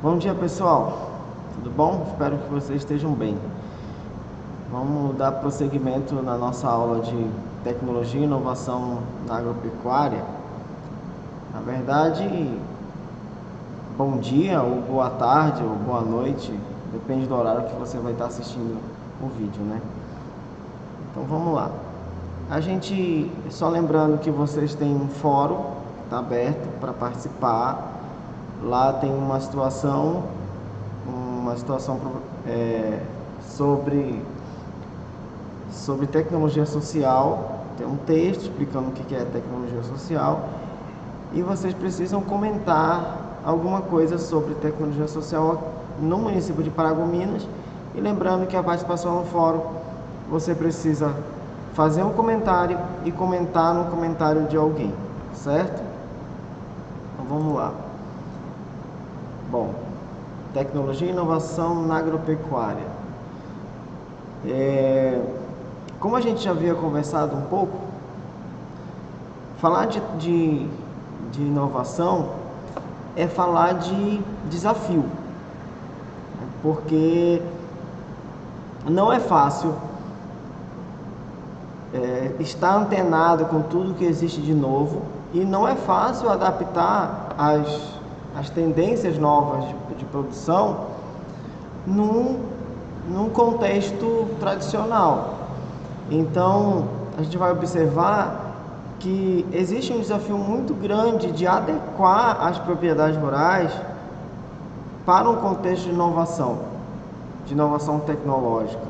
Bom dia, pessoal. Tudo bom? Espero que vocês estejam bem. Vamos dar prosseguimento na nossa aula de tecnologia e inovação na agropecuária. Na verdade, bom dia, ou boa tarde, ou boa noite, depende do horário que você vai estar assistindo o vídeo, né? Então vamos lá. Só lembrando que vocês têm um fórum, está aberto para participar. Lá tem uma situação sobre tecnologia social. Tem um texto explicando o que é tecnologia social e vocês precisam comentar alguma coisa sobre tecnologia social no município de Paragominas. E lembrando que a participação no fórum, você precisa fazer um comentário e comentar no comentário de alguém, certo? Então vamos lá. Bom, tecnologia e inovação na agropecuária. Como a gente já havia conversado um pouco, falar de inovação é falar de desafio, porque não é fácil estar antenado com tudo que existe de novo e não é fácil adaptar as tendências novas de produção num contexto tradicional. Então, a gente vai observar que existe um desafio muito grande de adequar as propriedades rurais para um contexto de inovação tecnológica.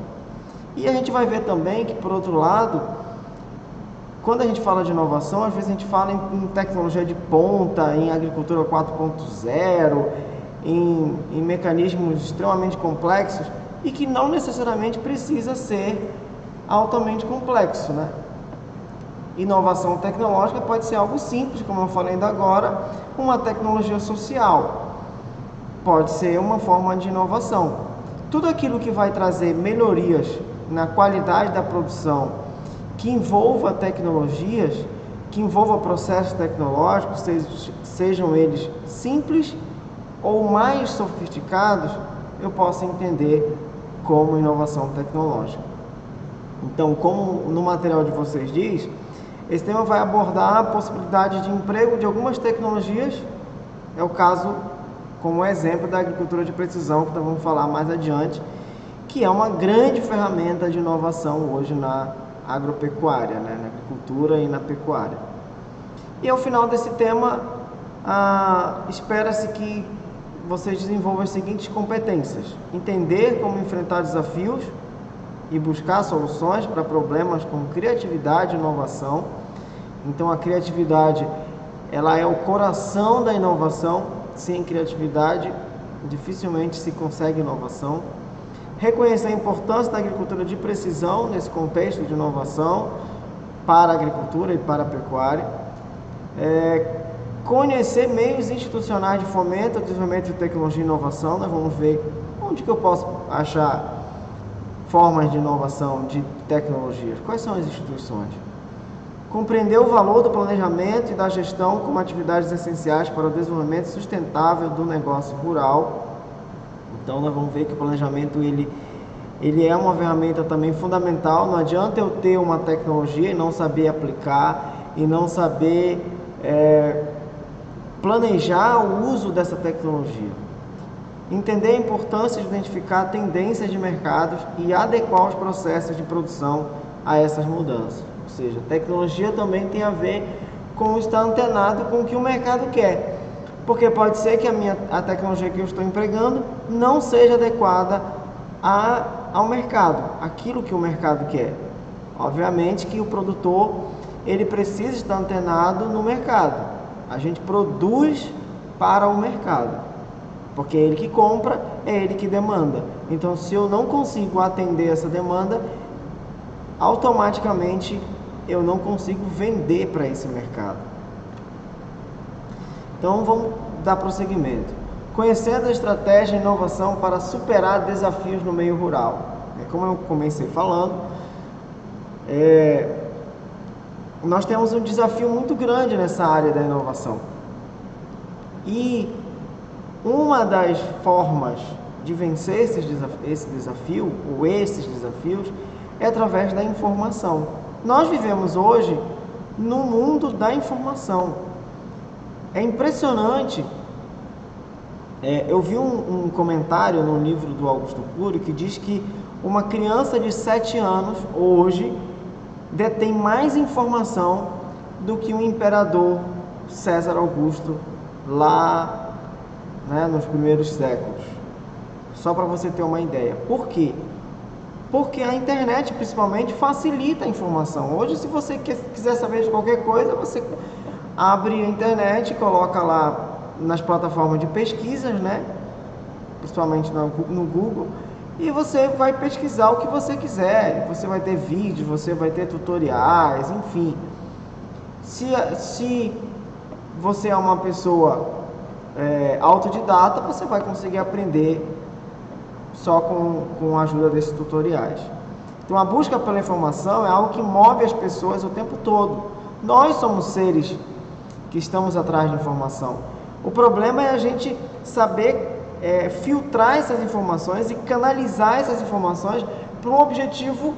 E a gente vai ver também que, por outro lado, quando a gente fala de inovação, às vezes a gente fala em tecnologia de ponta, em agricultura 4.0, em mecanismos extremamente complexos e que não necessariamente precisa ser altamente complexo, né? Inovação tecnológica pode ser algo simples, como eu falei ainda agora, uma tecnologia social. Pode ser uma forma de inovação. Tudo aquilo que vai trazer melhorias na qualidade da produção, que envolva tecnologias, que envolva processos tecnológicos, sejam eles simples ou mais sofisticados, eu posso entender como inovação tecnológica. Então, como no material de vocês diz, esse tema vai abordar a possibilidade de emprego de algumas tecnologias. É o caso, como exemplo, da agricultura de precisão, que nós vamos falar mais adiante, que é uma grande ferramenta de inovação hoje na agropecuária, né? Na agricultura e na pecuária. E ao final desse tema, espera-se que vocês desenvolvam as seguintes competências: entender como enfrentar desafios e buscar soluções para problemas com criatividade e inovação. Então a criatividade, ela é o coração da inovação. Sem criatividade, dificilmente se consegue inovação. Reconhecer a importância da agricultura de precisão nesse contexto de inovação para a agricultura e para a pecuária. Conhecer meios institucionais de fomento, desenvolvimento de tecnologia e inovação. Nós vamos ver onde que eu posso achar formas de inovação de tecnologias. Quais são as instituições? Compreender o valor do planejamento e da gestão como atividades essenciais para o desenvolvimento sustentável do negócio rural. Então, nós vamos ver que o planejamento ele é uma ferramenta também fundamental. Não adianta eu ter uma tecnologia e não saber aplicar e não saber planejar o uso dessa tecnologia. Entender a importância de identificar tendências de mercados e adequar os processos de produção a essas mudanças. Ou seja, tecnologia também tem a ver com estar antenado com o que o mercado quer. Porque pode ser que a tecnologia que eu estou empregando não seja adequada ao mercado, aquilo que o mercado quer. Obviamente que o produtor, ele precisa estar antenado no mercado. A gente produz para o mercado, porque é ele que compra, é ele que demanda. Então, se eu não consigo atender essa demanda, automaticamente eu não consigo vender para esse mercado. Então, vamos dar prosseguimento. Conhecendo a estratégia e inovação para superar desafios no meio rural. Como eu comecei falando, nós temos um desafio muito grande nessa área da inovação. E Uma das formas de vencer esse desafio, ou esses desafios, é através da informação. Nós vivemos hoje no mundo da informação. É impressionante. Eu vi um comentário no livro do Augusto Cury que diz que uma criança de 7 anos hoje detém mais informação do que o imperador César Augusto lá, né, nos primeiros séculos. Só para você ter uma ideia. Por quê? Porque a internet, principalmente, facilita a informação. Hoje, se você quiser saber de qualquer coisa, você abre a internet, coloca lá nas plataformas de pesquisas, né? Principalmente no Google, e você vai pesquisar o que você quiser. Você vai ter vídeos, você vai ter tutoriais, enfim. Se você é uma pessoa autodidata, você vai conseguir aprender só com a ajuda desses tutoriais. Então a busca pela informação é algo que move as pessoas o tempo todo. Nós somos seres que estamos atrás de informação. O problema é a gente saber filtrar essas informações e canalizar essas informações para um objetivo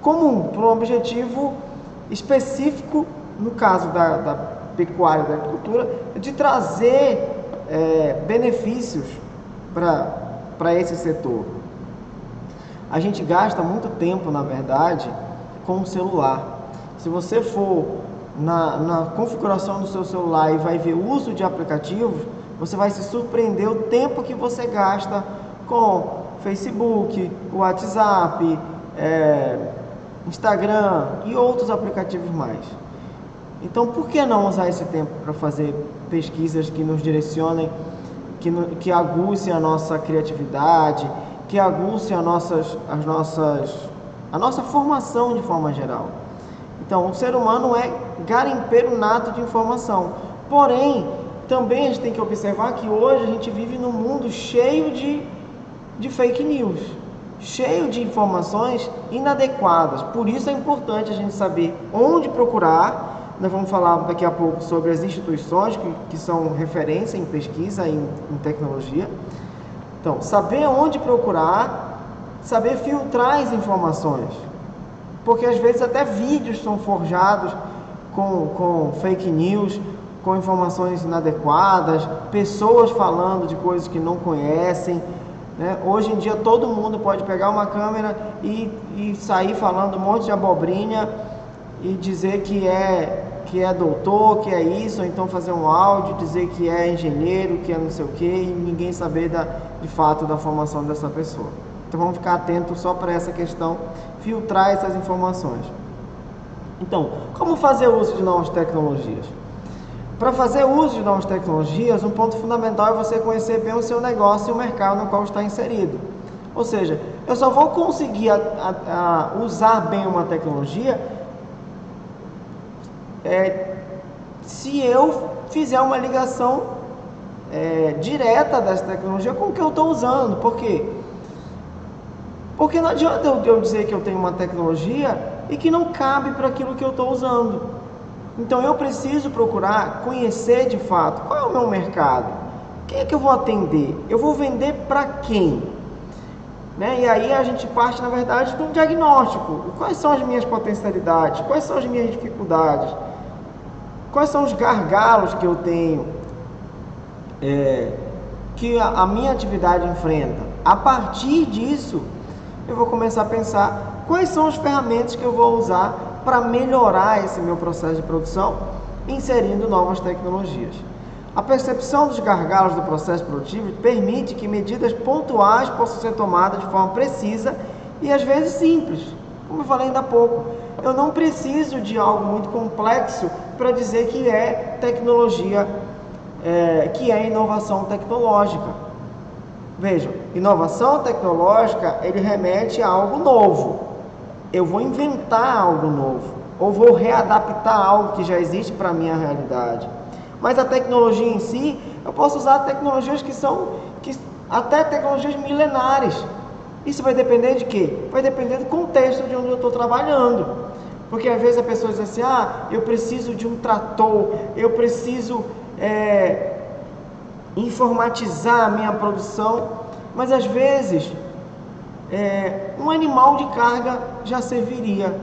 comum, para um objetivo específico, no caso da pecuária, da agricultura, de trazer benefícios para esse setor. A gente gasta muito tempo, na verdade, com o celular. Se você for na configuração do seu celular e vai ver o uso de aplicativos, você vai se surpreender o tempo que você gasta com Facebook, WhatsApp, Instagram e outros aplicativos mais. Então, por que não usar esse tempo para fazer pesquisas que nos direcionem, que aguçem a nossa criatividade, que aguçem a nossa formação de forma geral? Então, o ser humano é garimpeiro nato de informação. Porém, também a gente tem que observar que hoje a gente vive num mundo cheio de fake news, cheio de informações inadequadas. Por isso é importante a gente saber onde procurar. Nós vamos falar daqui a pouco sobre as instituições que são referência em pesquisa, em tecnologia. Então, saber onde procurar, saber filtrar as informações. Porque às vezes até vídeos são forjados com fake news, com informações inadequadas, pessoas falando de coisas que não conhecem, né? Hoje em dia todo mundo pode pegar uma câmera e sair falando um monte de abobrinha e dizer que é doutor, que é isso, ou então fazer um áudio, dizer que é engenheiro, que é não sei o que, e ninguém saber de fato da formação dessa pessoa. Então vamos ficar atentos só para essa questão, filtrar essas informações. Então, como fazer uso de novas tecnologias? Para fazer uso de novas tecnologias, um ponto fundamental é você conhecer bem o seu negócio e o mercado no qual está inserido. Ou seja, eu só vou conseguir usar bem uma tecnologia se eu fizer uma ligação direta dessa tecnologia com o que eu estou usando. Por quê? Porque não adianta eu dizer que eu tenho uma tecnologia e que não cabe para aquilo que eu estou usando. Então eu preciso procurar conhecer de fato qual é o meu mercado, quem é que eu vou atender, eu vou vender para quem, né? E aí a gente parte, na verdade, de um diagnóstico. Quais são as minhas potencialidades, quais são as minhas dificuldades, quais são os gargalos que eu tenho, que a minha atividade enfrenta. A partir disso, eu vou começar a pensar quais são as ferramentas que eu vou usar para melhorar esse meu processo de produção, inserindo novas tecnologias. A percepção dos gargalos do processo produtivo permite que medidas pontuais possam ser tomadas de forma precisa e às vezes simples. Como eu falei ainda há pouco, eu não preciso de algo muito complexo para dizer que é tecnologia, que é inovação tecnológica. Vejam, inovação tecnológica, ele remete a algo novo. Eu vou inventar algo novo, ou vou readaptar algo que já existe para a minha realidade. Mas a tecnologia em si, eu posso usar tecnologias até tecnologias milenares. Isso vai depender de quê? Vai depender do contexto de onde eu estou trabalhando. Porque às vezes a pessoa diz assim, eu preciso de um trator, eu preciso informatizar a minha produção, mas às vezes um animal de carga já serviria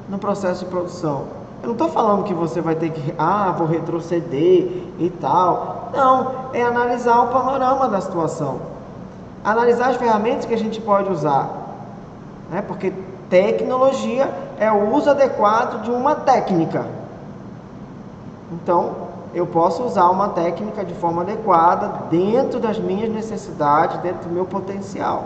no processo de produção. Eu não estou falando que você vai ter que, vou retroceder e tal. Não, é analisar o panorama da situação. Analisar as ferramentas que a gente pode usar. Né? Porque tecnologia é o uso adequado de uma técnica. Então, eu posso usar uma técnica de forma adequada, dentro das minhas necessidades, dentro do meu potencial.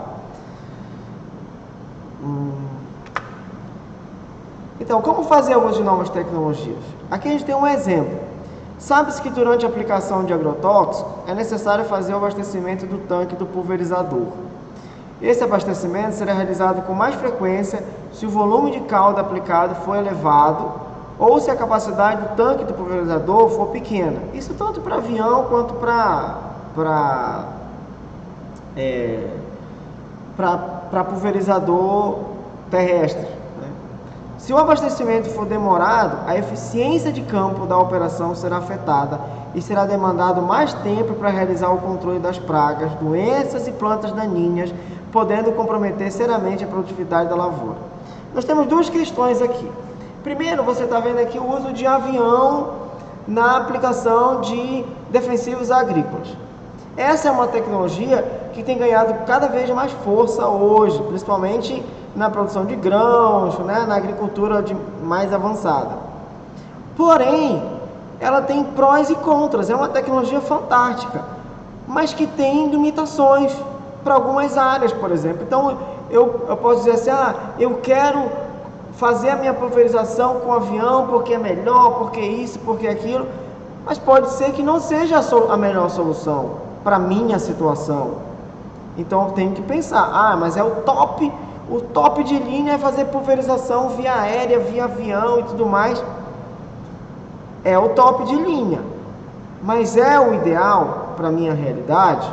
Então, como fazer uso de novas tecnologias? Aqui a gente tem um exemplo. Sabe-se que durante a aplicação de agrotóxico é necessário fazer o abastecimento do tanque do pulverizador. Esse abastecimento será realizado com mais frequência se o volume de calda aplicado for elevado ou se a capacidade do tanque do pulverizador for pequena. Isso tanto para avião quanto para pulverizador terrestre. Se o abastecimento for demorado, a eficiência de campo da operação será afetada e será demandado mais tempo para realizar o controle das pragas, doenças e plantas daninhas, podendo comprometer seriamente a produtividade da lavoura. Nós temos duas questões aqui. Primeiro, você está vendo aqui o uso de avião na aplicação de defensivos agrícolas. Essa é uma tecnologia que tem ganhado cada vez mais força hoje, principalmente na produção de grãos, né, na agricultura mais avançada. Porém, ela tem prós e contras, é uma tecnologia fantástica, mas que tem limitações para algumas áreas, por exemplo. Então, eu posso dizer assim, eu quero fazer a minha pulverização com avião porque é melhor, porque isso, porque aquilo, mas pode ser que não seja a melhor solução para a minha situação. Então, eu tenho que pensar, mas é o top de linha é fazer pulverização via aérea, via avião e tudo mais. É o top de linha, mas é o ideal para a minha realidade?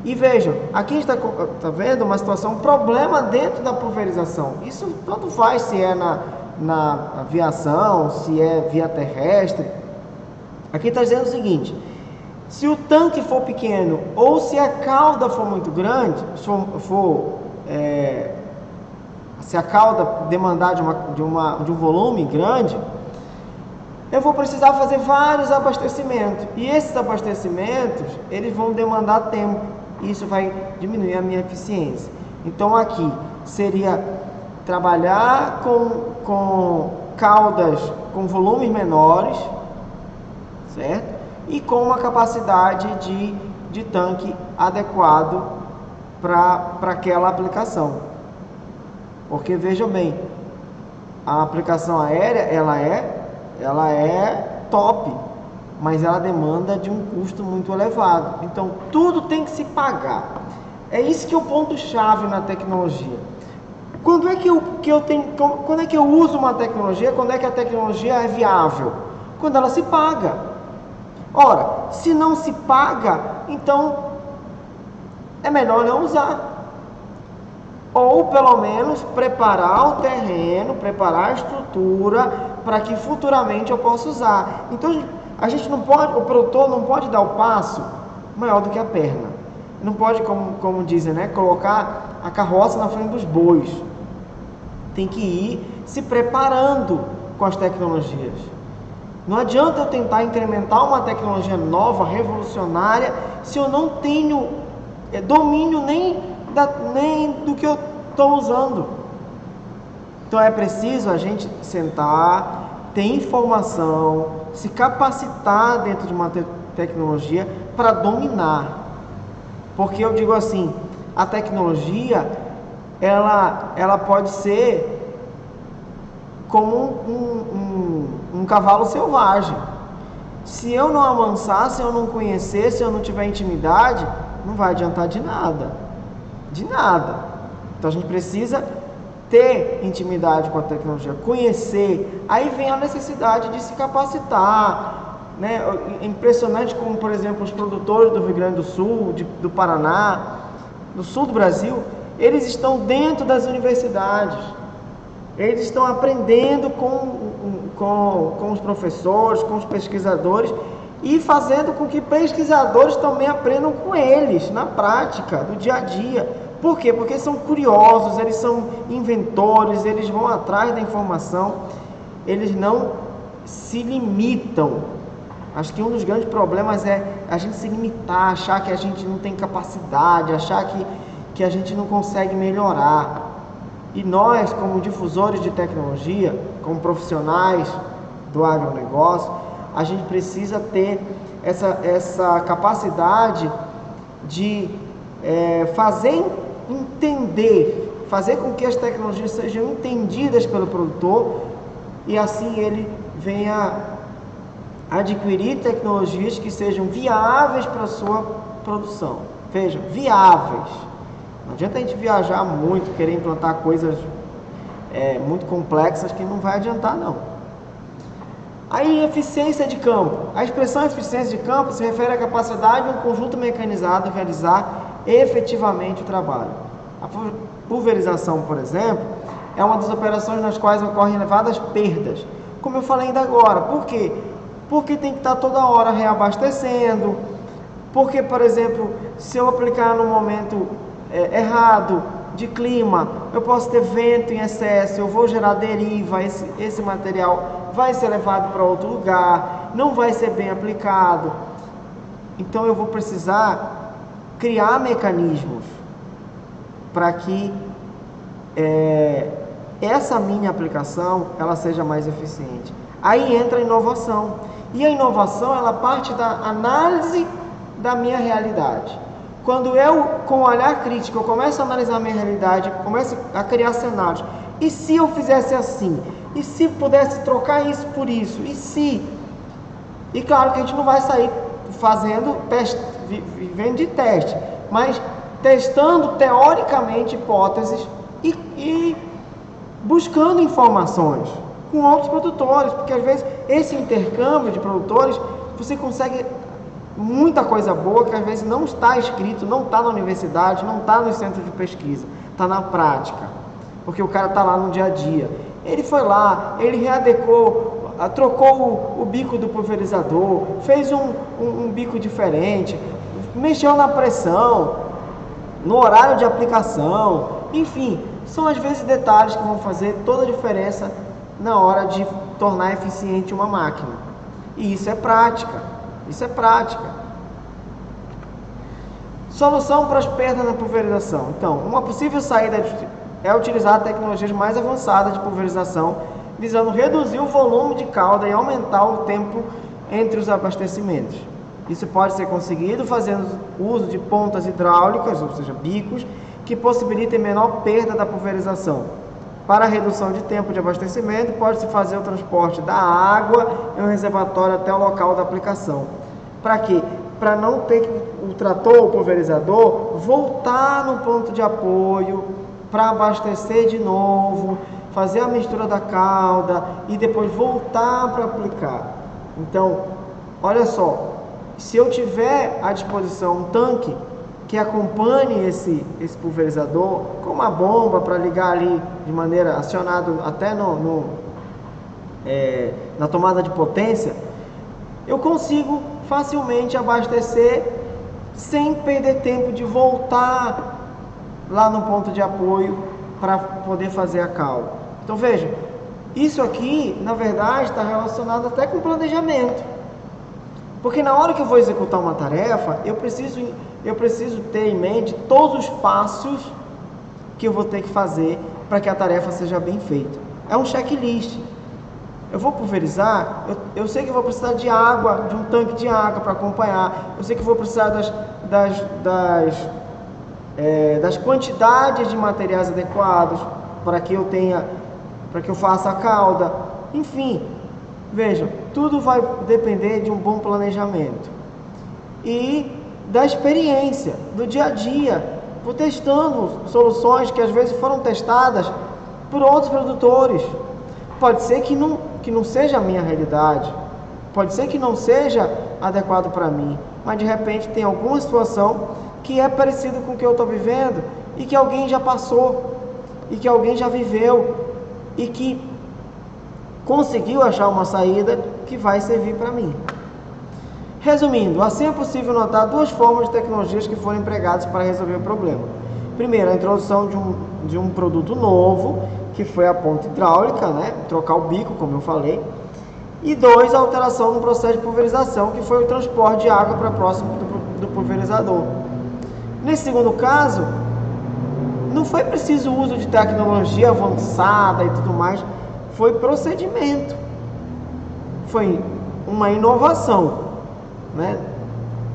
E vejam, aqui a gente está vendo uma situação, um problema dentro da pulverização. Isso tanto faz se é na aviação, se é via terrestre. Aqui está dizendo o seguinte: se o tanque for pequeno ou se a cauda for muito grande, se a cauda demandar de um volume grande, eu vou precisar fazer vários abastecimentos. E esses abastecimentos, eles vão demandar tempo. Isso vai diminuir a minha eficiência. Então aqui seria trabalhar com caudas com volumes menores, certo? E com uma capacidade de tanque adequado para aquela aplicação. Porque vejam bem, a aplicação aérea ela é top, mas ela demanda de um custo muito elevado. Então tudo tem que se pagar. É isso que é o ponto-chave na tecnologia. Quando é que eu uso uma tecnologia? Quando é que a tecnologia é viável? Quando ela se paga. Ora, se não se paga, então é melhor não usar. Ou pelo menos preparar o terreno, preparar a estrutura para que futuramente eu possa usar. Então o produtor não pode dar o passo maior do que a perna. Não pode, como dizem, né, colocar a carroça na frente dos bois. Tem que ir se preparando com as tecnologias. Não adianta eu tentar incrementar uma tecnologia nova, revolucionária, se eu não tenho domínio nem do que eu estou usando. Então é preciso a gente sentar, ter informação, se capacitar dentro de uma tecnologia para dominar. Porque eu digo assim, a tecnologia ela pode ser como um cavalo selvagem. Se eu não amansar, se eu não conhecer, se eu não tiver intimidade, não vai adiantar de nada. De nada. Então a gente precisa ter intimidade com a tecnologia, conhecer. Aí vem a necessidade de se capacitar, né? É impressionante como, por exemplo, os produtores do Rio Grande do Sul, do Paraná, do sul do Brasil, eles estão dentro das universidades. Eles estão aprendendo com os professores, com os pesquisadores, e fazendo com que pesquisadores também aprendam com eles, na prática, do dia a dia. Por quê? Porque são curiosos, eles são inventores, eles vão atrás da informação, eles não se limitam. Acho que um dos grandes problemas é a gente se limitar, achar que a gente não tem capacidade, achar que a gente não consegue melhorar. E nós, como difusores de tecnologia, como profissionais do agronegócio, a gente precisa ter essa capacidade de fazer entender, fazer com que as tecnologias sejam entendidas pelo produtor e assim ele venha adquirir tecnologias que sejam viáveis para a sua produção. Vejam, viáveis. Não adianta a gente viajar muito, querer implantar coisas muito complexas que não vai adiantar, não. Aí, eficiência de campo. A expressão eficiência de campo se refere à capacidade de um conjunto mecanizado realizar efetivamente o trabalho. A pulverização, por exemplo, é uma das operações nas quais ocorrem elevadas perdas. Como eu falei ainda agora. Por quê? Porque tem que estar toda hora reabastecendo. Porque, por exemplo, se eu aplicar no momento errado de clima, eu posso ter vento em excesso, eu vou gerar deriva, esse material vai ser levado para outro lugar, não vai ser bem aplicado. Então eu vou precisar criar mecanismos para que essa minha aplicação ela seja mais eficiente. Aí entra a inovação. E a inovação ela parte da análise da minha realidade. Quando eu, com um olhar crítico, eu começo a analisar a minha realidade, começo a criar cenários. E se eu fizesse assim? E se pudesse trocar isso por isso? E se? E claro que a gente não vai sair fazendo teste, vivendo de teste, mas testando teoricamente hipóteses e buscando informações com outros produtores, porque às vezes esse intercâmbio de produtores, você consegue muita coisa boa que às vezes não está escrito, não está na universidade, não está no centro de pesquisa, está na prática, porque o cara está lá no dia a dia. Ele foi lá, ele readequou, trocou o bico do pulverizador, fez um bico diferente, mexeu na pressão, no horário de aplicação, enfim, são às vezes detalhes que vão fazer toda a diferença na hora de tornar eficiente uma máquina. E isso é prática. Isso é prática. Solução para as perdas na pulverização. Então, uma possível saída é utilizar tecnologias mais avançadas de pulverização, visando reduzir o volume de calda e aumentar o tempo entre os abastecimentos. Isso pode ser conseguido fazendo uso de pontas hidráulicas, ou seja, bicos, que possibilitem menor perda da pulverização. Para a redução de tempo de abastecimento, pode-se fazer o transporte da água em um reservatório até o local da aplicação. Para quê? Para não ter que o trator ou pulverizador voltar no ponto de apoio para abastecer de novo, fazer a mistura da calda e depois voltar para aplicar. Então, olha só, se eu tiver à disposição um tanque que acompanhe esse pulverizador com uma bomba para ligar ali de maneira acionado até na tomada de potência, eu consigo facilmente abastecer sem perder tempo de voltar lá no ponto de apoio para poder fazer a calda. Então veja, isso aqui na verdade está relacionado até com planejamento, porque na hora que eu vou executar uma tarefa, eu preciso ter em mente todos os passos que eu vou ter que fazer para que a tarefa seja bem feita. É um checklist. Eu vou pulverizar, eu sei que eu vou precisar de água, de um tanque de água para acompanhar. Eu sei que eu vou precisar das quantidades de materiais adequados para que eu faça a calda. Enfim, vejam, tudo vai depender de um bom planejamento e da experiência, do dia a dia. Vou testando soluções que às vezes foram testadas por outros produtores. Pode ser que não seja a minha realidade, pode ser que não seja adequado para mim, mas de repente tem alguma situação que é parecida com o que eu estou vivendo e que alguém já passou, e que alguém já viveu e que conseguiu achar uma saída que vai servir para mim. Resumindo, assim é possível notar duas formas de tecnologias que foram empregadas para resolver o problema. Primeiro, a introdução de um produto novo, que foi a ponta hidráulica, né? Trocar o bico, como eu falei. E dois, a alteração no processo de pulverização, que foi o transporte de água para próximo do pulverizador. Nesse segundo caso, não foi preciso o uso de tecnologia avançada e tudo mais, foi procedimento, foi uma inovação, né?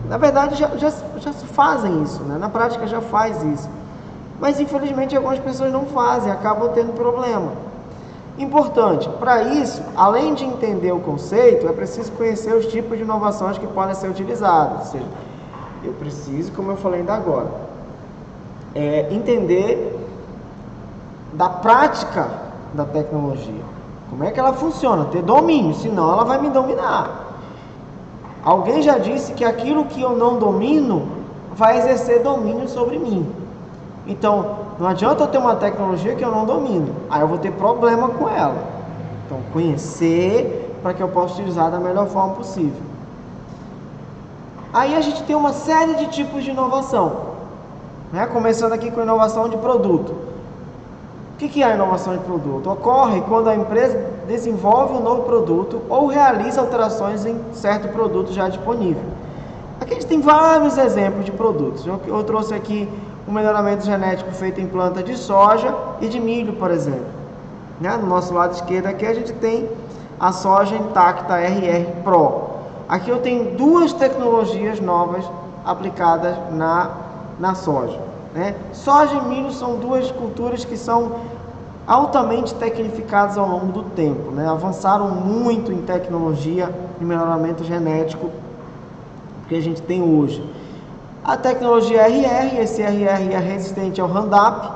Na verdade já se fazem isso, né? Na prática já faz isso, mas infelizmente algumas pessoas não fazem, acabam tendo problema. Importante, para isso, além de entender o conceito, é preciso conhecer os tipos de inovações que podem ser utilizadas. Ou seja, eu preciso, como eu falei ainda agora, entender da prática da tecnologia, como é que ela funciona, ter domínio, senão ela vai me dominar. Alguém já disse que aquilo que eu não domino vai exercer domínio sobre mim. Então, não adianta eu ter uma tecnologia que eu não domino, aí eu vou ter problema com ela. Então, conhecer para que eu possa utilizar da melhor forma possível. Aí a gente tem uma série de tipos de inovação, né? Começando aqui com inovação de produto. O que é a inovação de produto? Ocorre quando a empresa desenvolve um novo produto ou realiza alterações em certo produto já disponível. Aqui a gente tem vários exemplos de produtos. Eu trouxe aqui um melhoramento genético feito em planta de soja e de milho, por exemplo. Né? No nosso lado esquerdo aqui a gente tem a soja intacta RR Pro. Aqui eu tenho duas tecnologias novas aplicadas na soja. Né? Soja e milho são duas culturas que são altamente tecnificadas ao longo do tempo. Né? Avançaram muito em tecnologia e melhoramento genético que a gente tem hoje. A tecnologia RR, esse RR é resistente ao Roundup,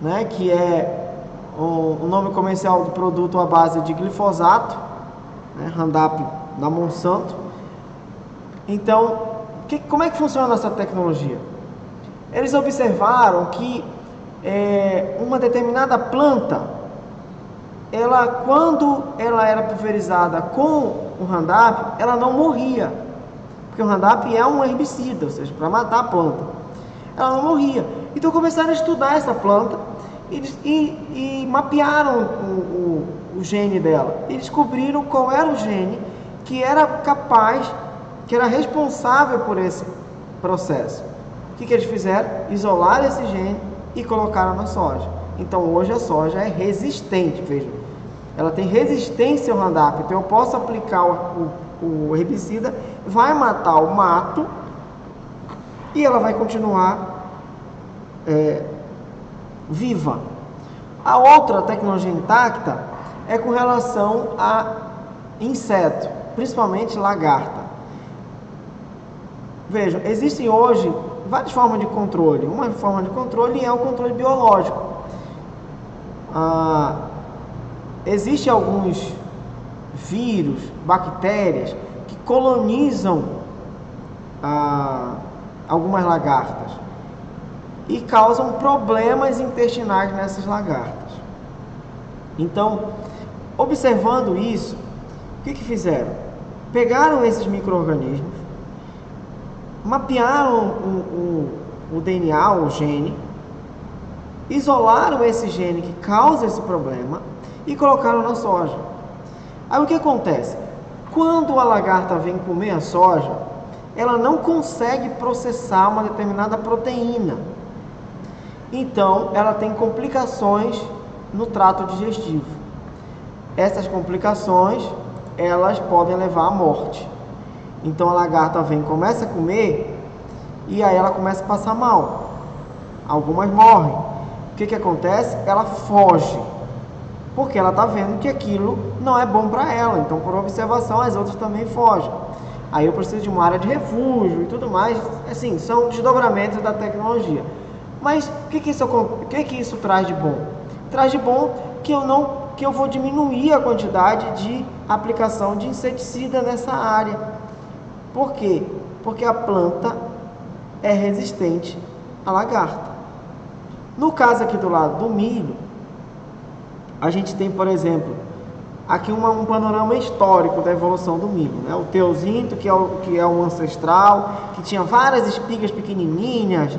né, que é o nome comercial do produto à base de glifosato, né, Roundup da Monsanto. Então, como é que funciona essa tecnologia? Eles observaram que uma determinada planta, quando ela era pulverizada com o Roundup, ela não morria. Porque o Roundup é um herbicida, ou seja, para matar a planta. Ela não morria. Então começaram a estudar essa planta e mapearam o gene dela. E descobriram qual era o gene que era capaz, que era responsável por esse processo. O que eles fizeram? Isolaram esse gene e colocaram na soja. Então hoje a soja é resistente, vejam. Ela tem resistência ao Roundup. Então eu posso aplicar o herbicida, vai matar o mato e ela vai continuar viva. A outra tecnologia intacta é com relação a inseto, principalmente lagarta. Vejam, existem hoje várias formas de controle. Uma forma de controle é o controle biológico. Existem alguns vírus, bactérias que colonizam algumas lagartas e causam problemas intestinais nessas lagartas. Então, observando isso, o que fizeram? Pegaram esses micro-organismos, mapearam o DNA, o gene, isolaram esse gene que causa esse problema e colocaram na soja. Aí o que acontece? Quando a lagarta vem comer a soja, ela não consegue processar uma determinada proteína. Então, ela tem complicações no trato digestivo. Essas complicações, elas podem levar à morte. Então, a lagarta vem, começa a comer e aí ela começa a passar mal. Algumas morrem. O que acontece? Ela foge. Porque ela está vendo que aquilo não é bom para ela. Então, por observação, as outras também fogem. Aí eu preciso de uma área de refúgio e tudo mais. Assim, são desdobramentos da tecnologia. Mas o que isso traz de bom? Traz de bom que eu vou diminuir a quantidade de aplicação de inseticida nessa área. Por quê? Porque a planta é resistente à lagarta. No caso aqui do lado do milho, a gente tem, por exemplo, aqui um panorama histórico da evolução do milho, né? O teozinto, que é o ancestral, que tinha várias espigas pequenininhas,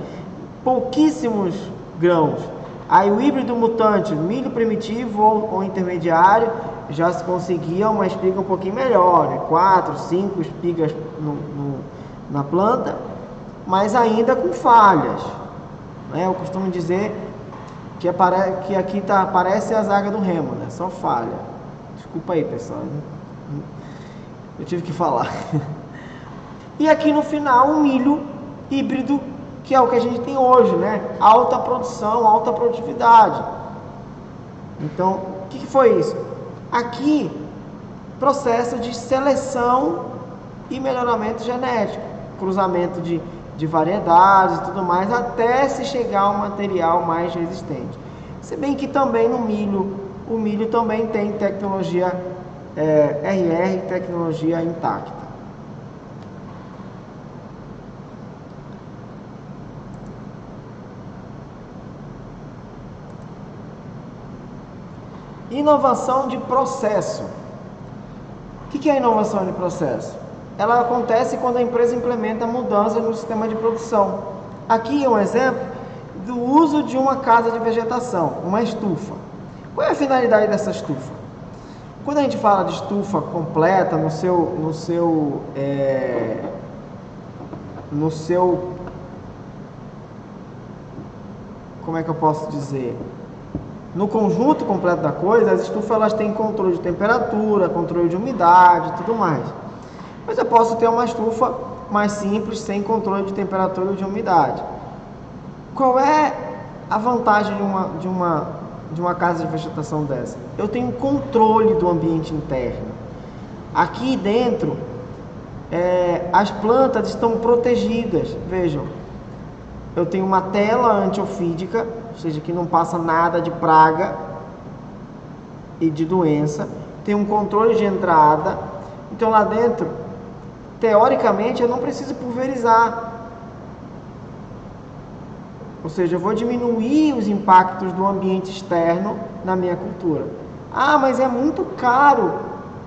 pouquíssimos grãos. Aí o híbrido mutante, milho primitivo ou intermediário, já se conseguia uma espiga um pouquinho melhor, né? 4, 5 espigas na planta, mas ainda com falhas, né? Eu costumo dizer que aqui parece a zaga do Remo, né? Só falha. Desculpa aí, pessoal, eu tive que falar. E aqui no final um milho híbrido, que é o que a gente tem hoje, né? Alta produção, alta produtividade. Então, o que foi isso? Aqui, processo de seleção e melhoramento genético, cruzamento de variedades e tudo mais, até se chegar ao material mais resistente. Se bem que também no milho, o milho também tem tecnologia RR, tecnologia intacta. Inovação de processo. O que é inovação de processo? Ela acontece quando a empresa implementa mudanças no sistema de produção. Aqui é um exemplo do uso de uma casa de vegetação, uma estufa. Qual é a finalidade dessa estufa? Quando a gente fala de estufa completa, no seu como é que eu posso dizer? No conjunto completo da coisa, as estufas elas têm controle de temperatura, controle de umidade e tudo mais. Mas eu posso ter uma estufa mais simples, sem controle de temperatura e de umidade. Qual é a vantagem de uma casa de vegetação dessa? Eu tenho controle do ambiente interno. Aqui dentro, as plantas estão protegidas. Vejam, eu tenho uma tela antiofídica, ou seja, que não passa nada de praga e de doença. Tem um controle de entrada. Então lá dentro, teoricamente, eu não preciso pulverizar. Ou seja, eu vou diminuir os impactos do ambiente externo na minha cultura. Ah, mas é muito caro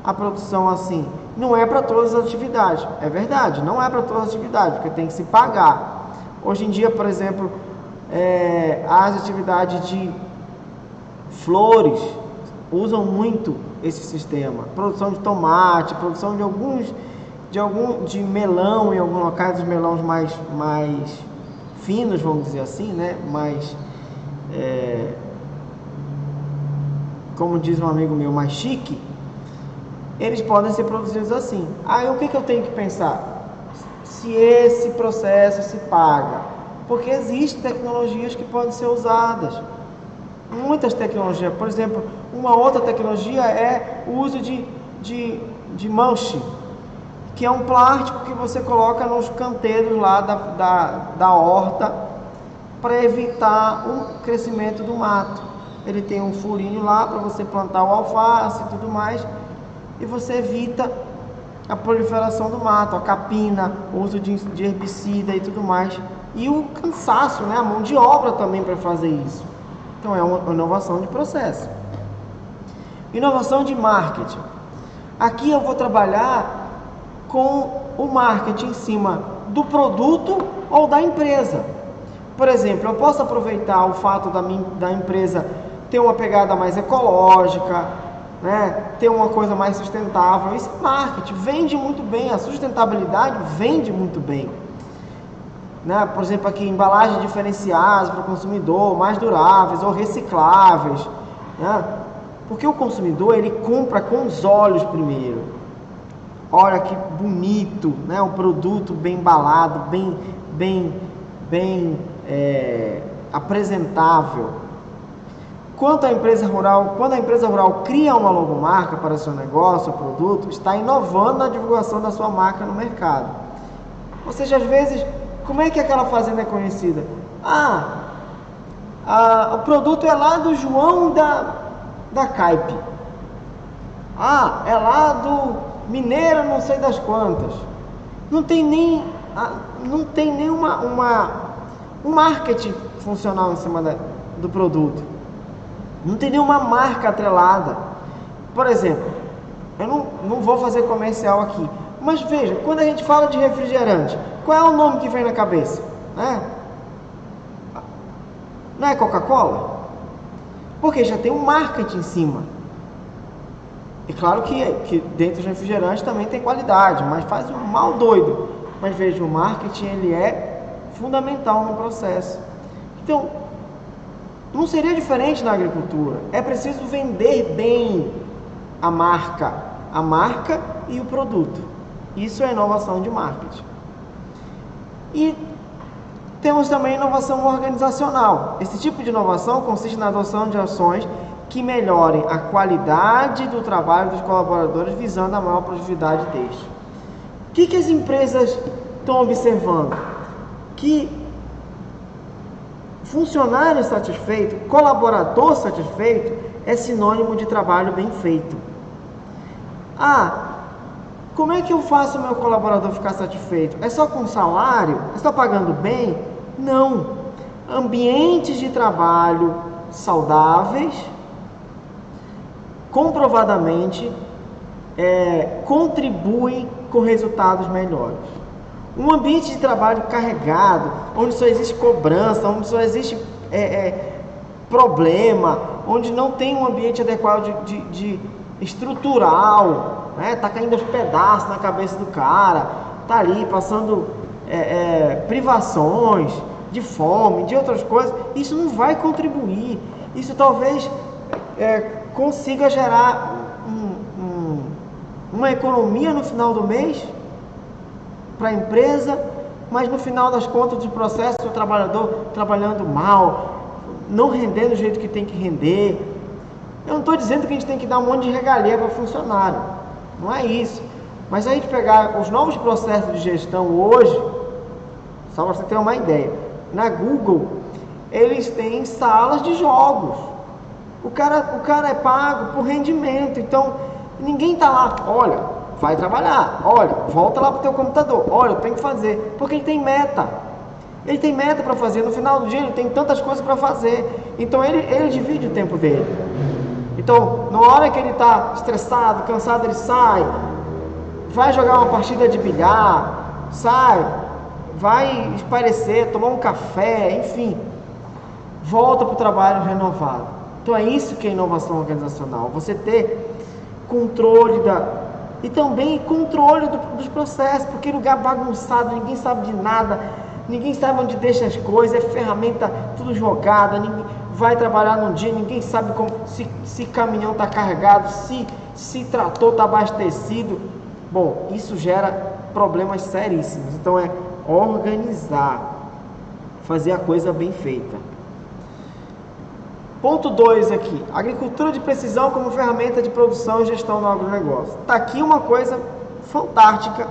a produção assim. Não é para todas as atividades. É verdade, não é para todas as atividades, porque tem que se pagar. Hoje em dia, por exemplo, as atividades de flores usam muito esse sistema. Produção de tomate, produção de melão, em alguns locais, os melões mais finos, vamos dizer assim, né? Mais, como diz um amigo meu, mais chique, eles podem ser produzidos assim. Aí o que eu tenho que pensar? Se esse processo se paga, porque existem tecnologias que podem ser usadas. Muitas tecnologias, por exemplo, uma outra tecnologia é o uso de mulch, que é um plástico que você coloca nos canteiros lá da horta para evitar o crescimento do mato. Ele tem um furinho lá para você plantar o alface e tudo mais, e você evita a proliferação do mato, a capina, o uso de herbicida e tudo mais, e o cansaço, né? A mão de obra também para fazer isso. Então é uma inovação de processo. Inovação de marketing. Aqui eu vou trabalhar com o marketing em cima do produto ou da empresa. Por exemplo, eu posso aproveitar o fato da empresa ter uma pegada mais ecológica, né? Ter uma coisa mais sustentável. Isso é marketing, vende muito bem, a sustentabilidade vende muito bem, né? Por exemplo, aqui embalagens diferenciadas para o consumidor, mais duráveis ou recicláveis, né? Porque o consumidor ele compra com os olhos primeiro. Olha que bonito, né? Um produto bem embalado, bem apresentável. Quando a empresa rural cria uma logomarca para o seu negócio, o produto, está inovando na divulgação da sua marca no mercado. Ou seja, às vezes, como é que aquela fazenda é conhecida? O produto é lá do João da Caipe. É lá do Mineiro não sei das quantas. Não tem nem um marketing funcional em cima do produto. Não tem nenhuma marca atrelada. Por exemplo, eu não vou fazer comercial aqui, mas veja, quando a gente fala de refrigerante, qual é o nome que vem na cabeça? Não é Coca-Cola? Porque já tem um marketing em cima. E claro que dentro dos refrigerantes também tem qualidade, mas faz um mal doido. Mas veja, o marketing ele é fundamental no processo. Então, não seria diferente na agricultura. É preciso vender bem a marca e o produto. Isso é inovação de marketing. E temos também inovação organizacional. Esse tipo de inovação consiste na adoção de ações que melhorem a qualidade do trabalho dos colaboradores, visando a maior produtividade deles. O que as empresas estão observando? Que funcionário satisfeito, colaborador satisfeito, é sinônimo de trabalho bem feito. Como é que eu faço o meu colaborador ficar satisfeito? É só com salário? É só pagando bem? Não. Ambientes de trabalho saudáveis, comprovadamente, contribuem com resultados melhores. Um ambiente de trabalho carregado, onde só existe cobrança, onde só existe problema, onde não tem um ambiente adequado de estrutural, tá caindo aos pedaços na cabeça do cara, tá ali passando privações, de fome, de outras coisas, isso não vai contribuir. Isso talvez consiga gerar uma economia no final do mês para a empresa, mas no final das contas do processo, o trabalhador trabalhando mal, não rendendo do jeito que tem que render. Eu não estou dizendo que a gente tem que dar um monte de regalia para funcionário, não é isso. Mas a gente pegar os novos processos de gestão hoje, só para você ter uma ideia, na Google, eles têm salas de jogos. O cara é pago por rendimento, então ninguém está lá, olha, vai trabalhar, olha, volta lá para o teu computador, olha, tem que fazer, porque ele tem meta. Ele tem meta para fazer, no final do dia ele tem tantas coisas para fazer, então ele divide o tempo dele. Então, na hora que ele está estressado, cansado, ele sai, vai jogar uma partida de bilhar, sai, vai espairecer, tomar um café, enfim, volta para o trabalho renovado. Então é isso que é inovação organizacional, você ter controle e também controle dos processos, porque lugar bagunçado, ninguém sabe de nada, ninguém sabe onde deixa as coisas, é ferramenta tudo jogada, ninguém vai trabalhar num dia, ninguém sabe se caminhão está carregado, se trator está abastecido. Bom, isso gera problemas seríssimos. Então é organizar, fazer a coisa bem feita. Ponto 2 aqui, agricultura de precisão como ferramenta de produção e gestão no agronegócio. Está aqui uma coisa fantástica,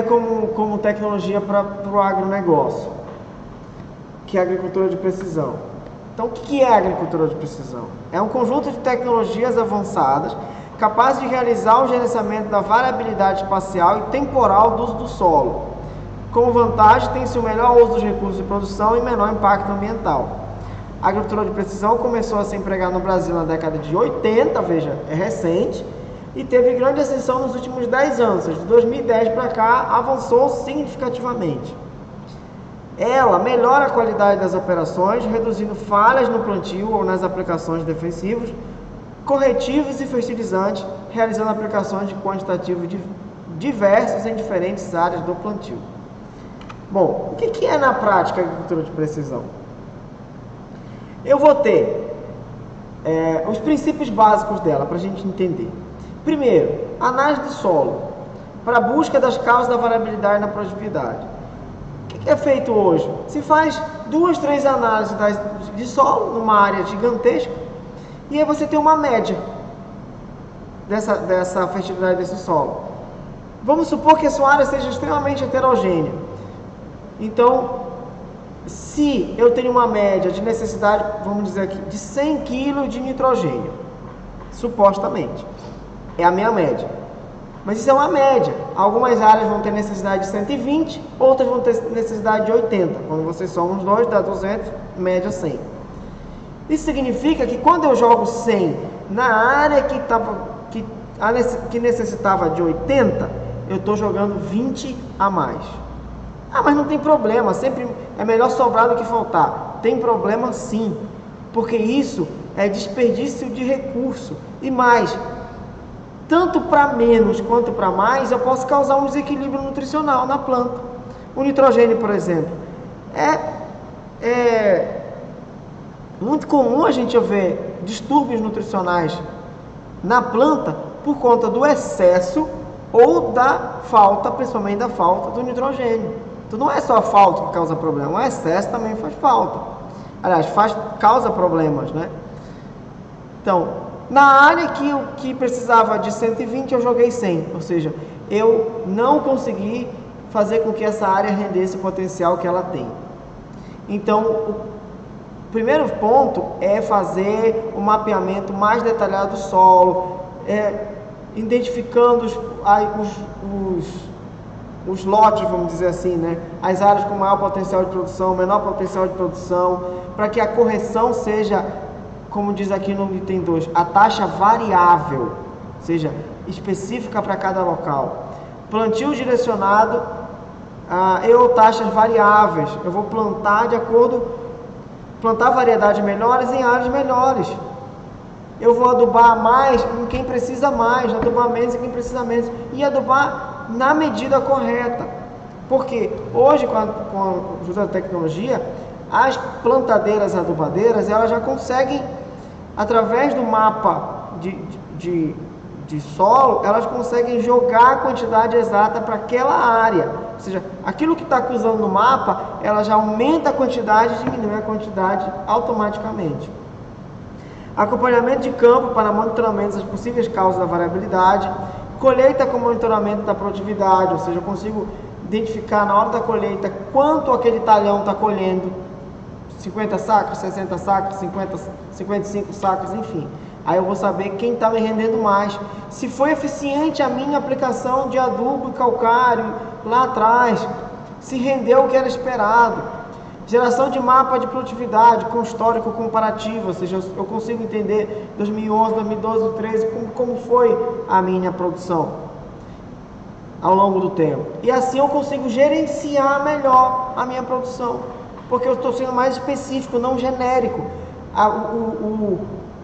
como tecnologia para o agronegócio, que é a agricultura de precisão. Então, o que é a agricultura de precisão? É um conjunto de tecnologias avançadas capazes de realizar o gerenciamento da variabilidade espacial e temporal do uso do solo. Como vantagem, tem-se o melhor uso dos recursos de produção e menor impacto ambiental. A agricultura de precisão começou a ser empregada no Brasil na década de 80, veja, é recente, e teve grande ascensão nos últimos 10 anos, de 2010 para cá, avançou significativamente. Ela melhora a qualidade das operações, reduzindo falhas no plantio ou nas aplicações defensivas, corretivos e fertilizantes, realizando aplicações de quantitativos diversos em diferentes áreas do plantio. Bom, o que é na prática a agricultura de precisão? Eu vou ter os princípios básicos dela para a gente entender. Primeiro, análise do solo, para a busca das causas da variabilidade na produtividade. O que é feito hoje? Se faz 2, 3 análises de solo numa área gigantesca e aí você tem uma média dessa fertilidade desse solo. Vamos supor que a sua área seja extremamente heterogênea. Então, se eu tenho uma média de necessidade, vamos dizer aqui, de 100 kg de nitrogênio, supostamente, é a minha média. Mas isso é uma média. Algumas áreas vão ter necessidade de 120, outras vão ter necessidade de 80. Quando você soma os dois, dá 200, média 100. Isso significa que quando eu jogo 100 na área que necessitava de 80, eu estou jogando 20 a mais. Ah, mas não tem problema, sempre é melhor sobrar do que faltar. Tem problema sim, porque isso é desperdício de recurso. E mais, tanto para menos quanto para mais, eu posso causar um desequilíbrio nutricional na planta. O nitrogênio, por exemplo, é muito comum a gente ver distúrbios nutricionais na planta por conta do excesso ou da falta, principalmente da falta do nitrogênio. Então não é só a falta que causa problema, o excesso também faz falta. Aliás, causa problemas, né? Então, na área que precisava de 120, eu joguei 100. Ou seja, eu não consegui fazer com que essa área rendesse o potencial que ela tem. Então, o primeiro ponto é fazer um mapeamento mais detalhado do solo, identificando os lotes, vamos dizer assim, né? As áreas com maior potencial de produção, menor potencial de produção, para que a correção seja, como diz aqui no item 2, a taxa variável, ou seja, específica para cada local. Plantio direcionado, taxas variáveis. Eu vou plantar plantar variedades melhores em áreas melhores. Eu vou adubar mais em quem precisa mais, adubar menos em quem precisa menos, e adubar na medida correta. Porque hoje, com a ajuda da tecnologia, as plantadeiras adubadeiras, elas já conseguem, através do mapa de solo, elas conseguem jogar a quantidade exata para aquela área. Ou seja, aquilo que está acusando no mapa, ela já aumenta a quantidade e diminui a quantidade automaticamente. Acompanhamento de campo para monitoramento das possíveis causas da variabilidade. Colheita com monitoramento da produtividade, ou seja, eu consigo identificar na hora da colheita quanto aquele talhão está colhendo. 50 sacos, 60 sacos, 55 sacos, enfim. Aí eu vou saber quem está me rendendo mais. Se foi eficiente a minha aplicação de adubo e calcário lá atrás, se rendeu o que era esperado. Geração de mapa de produtividade com histórico comparativo, ou seja, eu consigo entender 2011, 2012, 2013, como foi a minha produção ao longo do tempo. E assim eu consigo gerenciar melhor a minha produção, porque eu estou sendo mais específico, não genérico.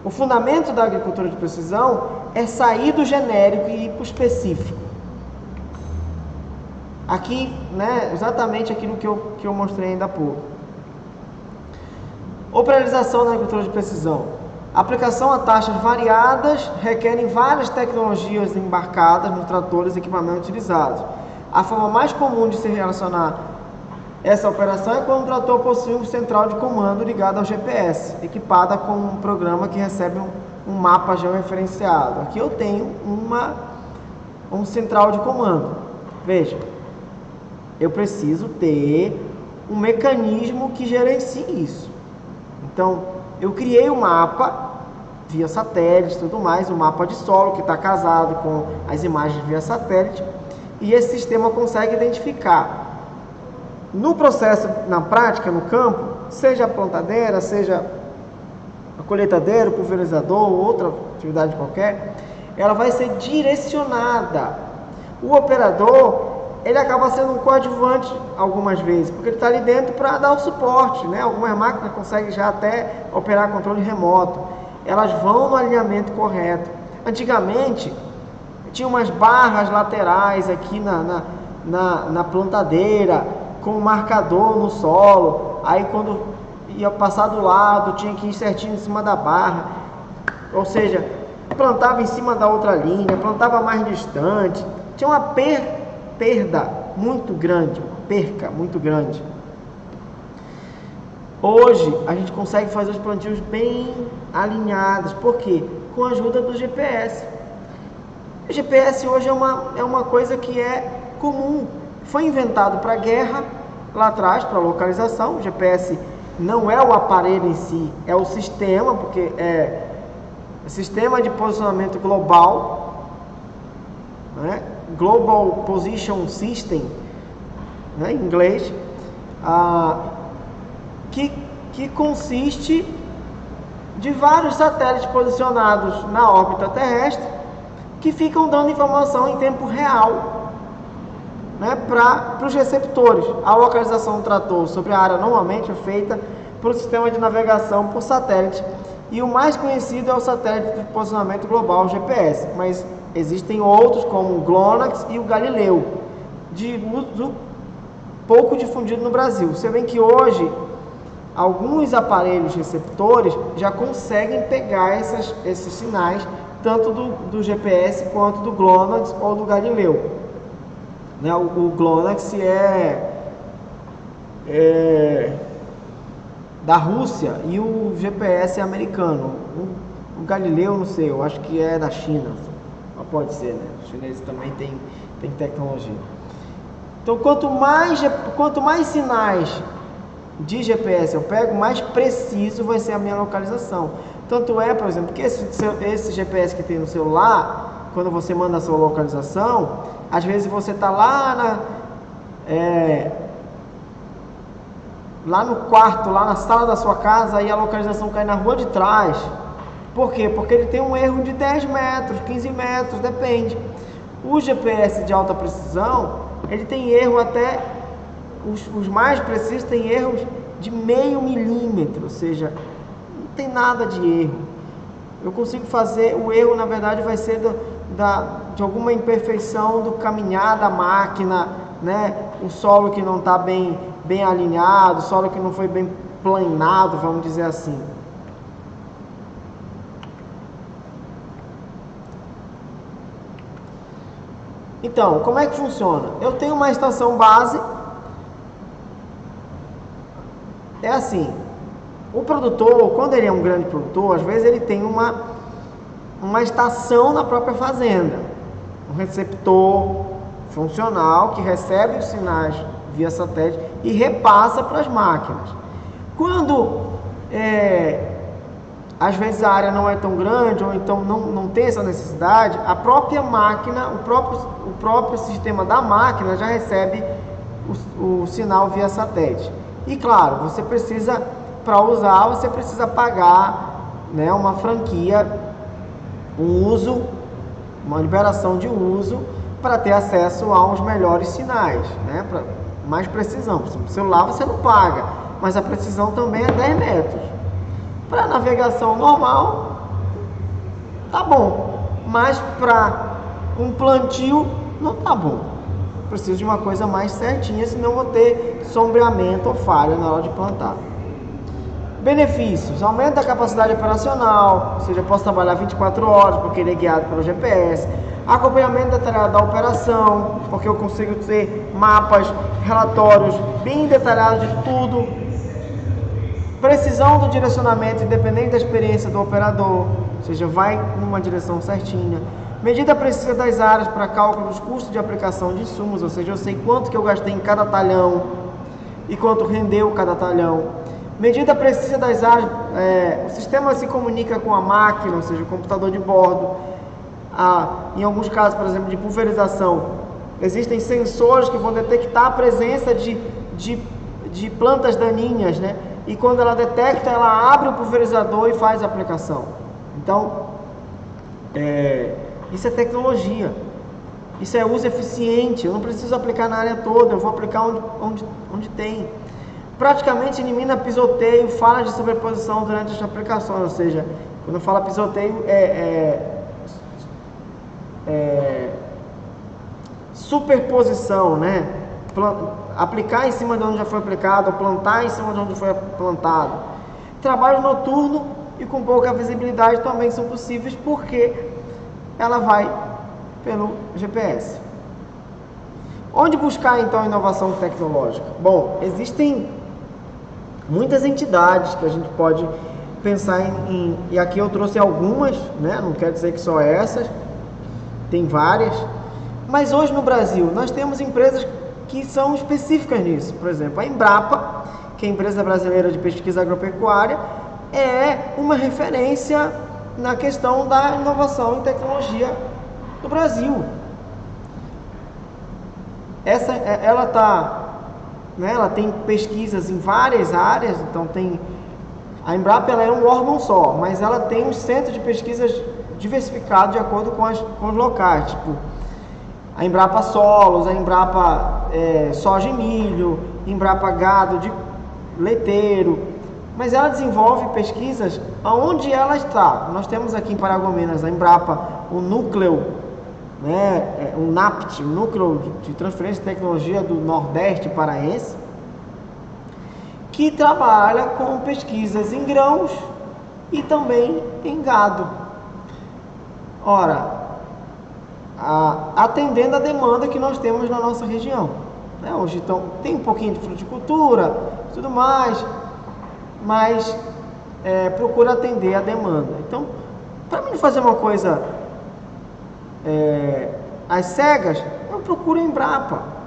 O fundamento da agricultura de precisão é sair do genérico e ir para o específico. Aqui, né, exatamente aquilo que eu mostrei ainda há pouco. Operalização da agricultura de precisão. Aplicação a taxas variadas requerem várias tecnologias embarcadas nos tratores e equipamentos utilizados. A forma mais comum de se relacionar essa operação é quando o trator possui um central de comando ligado ao GPS, equipada com um programa que recebe um mapa georreferenciado. Aqui eu tenho um central de comando. Veja, eu preciso ter um mecanismo que gerencie isso. Então, eu criei um mapa via satélite e tudo mais, um mapa de solo que está casado com as imagens via satélite, e esse sistema consegue identificar. No processo, na prática, no campo, seja a plantadeira, seja a colheitadeira, o pulverizador ou outra atividade qualquer, ela vai ser direcionada. O operador, ele acaba sendo um coadjuvante algumas vezes, porque ele está ali dentro para dar o suporte, né? Algumas máquinas conseguem já até operar controle remoto. Elas vão no alinhamento correto. Antigamente, tinha umas barras laterais aqui na plantadeira, com um marcador no solo. Aí quando ia passar do lado, tinha que ir certinho em cima da barra. Ou seja, plantava em cima da outra linha, plantava mais distante. Tinha uma perda muito grande, perca muito grande. Hoje a gente consegue fazer os plantios bem alinhados. Por quê? Com a ajuda do GPS. O GPS hoje é uma coisa que é comum. Foi inventado para guerra lá atrás, para localização. O GPS não é o aparelho em si, é o sistema, porque é o sistema de posicionamento global, né? Global Position System, né, em inglês, que consiste de vários satélites posicionados na órbita terrestre que ficam dando informação em tempo real, né, para os receptores. A localização do trator sobre a área normalmente é feita pelo sistema de navegação por satélite, e o mais conhecido é o satélite de posicionamento global, o GPS, mas existem outros como o GLONASS e o Galileu, de uso pouco difundido no Brasil. Você vê que hoje alguns aparelhos receptores já conseguem pegar esses sinais, tanto do GPS quanto do GLONASS ou do Galileu. Né? O GLONASS é da Rússia e o GPS é americano. O Galileu, não sei, eu acho que é da China. Pode ser, né? Os chineses também têm tecnologia. Então, quanto mais sinais de GPS eu pego, mais preciso vai ser a minha localização. Tanto é, por exemplo, que esse GPS que tem no celular, quando você manda a sua localização, às vezes você está lá no quarto, lá na sala da sua casa, e a localização cai na rua de trás. Por quê? Porque ele tem um erro de 10 metros, 15 metros, depende. O GPS de alta precisão, ele tem erro até, os mais precisos têm erros de meio milímetro, ou seja, não tem nada de erro. Eu consigo fazer, o erro na verdade vai ser de alguma imperfeição do caminhar da máquina, né? O solo que não está bem alinhado, o solo que não foi bem planado, vamos dizer assim. Então, como é que funciona? Eu tenho uma estação base. É assim, o produtor, quando ele é um grande produtor, às vezes ele tem uma estação na própria fazenda, um receptor funcional que recebe os sinais via satélite e repassa para as máquinas. Quando às vezes a área não é tão grande, ou então não tem essa necessidade, a própria máquina, o próprio sistema da máquina já recebe o sinal via satélite. E claro, você precisa, para usar, você precisa pagar, né, uma franquia, uma liberação de uso, para ter acesso aos melhores sinais, né, para mais precisão. No celular você não paga, mas a precisão também é 10 metros. Para navegação normal, tá bom, mas para um plantio não tá bom. Preciso de uma coisa mais certinha, senão vou ter sombreamento ou falha na hora de plantar. Benefícios: aumento da capacidade operacional, ou seja, eu posso trabalhar 24 horas porque ele é guiado pelo GPS. Acompanhamento detalhado da operação, porque eu consigo ter mapas, relatórios bem detalhados de tudo. Precisão do direcionamento, independente da experiência do operador, ou seja, vai numa direção certinha. Medida precisa das áreas para cálculo dos custos de aplicação de insumos, ou seja, eu sei quanto que eu gastei em cada talhão e quanto rendeu cada talhão. Medida precisa das áreas, o sistema se comunica com a máquina, ou seja, o computador de bordo. Em alguns casos, por exemplo, de pulverização, existem sensores que vão detectar a presença de plantas daninhas, né? E quando ela detecta, ela abre o pulverizador e faz a aplicação. Então, isso é tecnologia. Isso é uso eficiente. Eu não preciso aplicar na área toda, eu vou aplicar onde tem. Praticamente elimina pisoteio, falha de sobreposição durante as aplicações. Ou seja, quando eu falo pisoteio, superposição, né? Aplicar em cima de onde já foi aplicado, plantar em cima de onde foi plantado. Trabalho noturno e com pouca visibilidade também são possíveis, porque ela vai pelo GPS. Onde buscar então inovação tecnológica? Bom, existem muitas entidades que a gente pode pensar e aqui eu trouxe algumas, né? Não quer dizer que só essas, tem várias, mas hoje no Brasil nós temos empresas que são específicas nisso. Por exemplo, a Embrapa, que é a Empresa Brasileira de Pesquisa Agropecuária, é uma referência na questão da inovação em tecnologia do Brasil. Ela tem pesquisas em várias áreas, então tem A Embrapa ela é um órgão só, mas ela tem um centro de pesquisas diversificado de acordo com os locais, tipo a Embrapa Solos, a Embrapa Soja e Milho, Embrapa Gado de Leiteiro, mas ela desenvolve pesquisas aonde ela está. Nós temos aqui em Paragominas a Embrapa, o núcleo, né, o NAPT, o Núcleo de Transferência de Tecnologia do Nordeste Paraense, que trabalha com pesquisas em grãos e também em gado. Ora, atendendo a demanda que nós temos na nossa região. Hoje tem um pouquinho de fruticultura, tudo mais, mas procura atender a demanda. Então, para mim fazer uma coisa às cegas, eu procuro a Embrapa.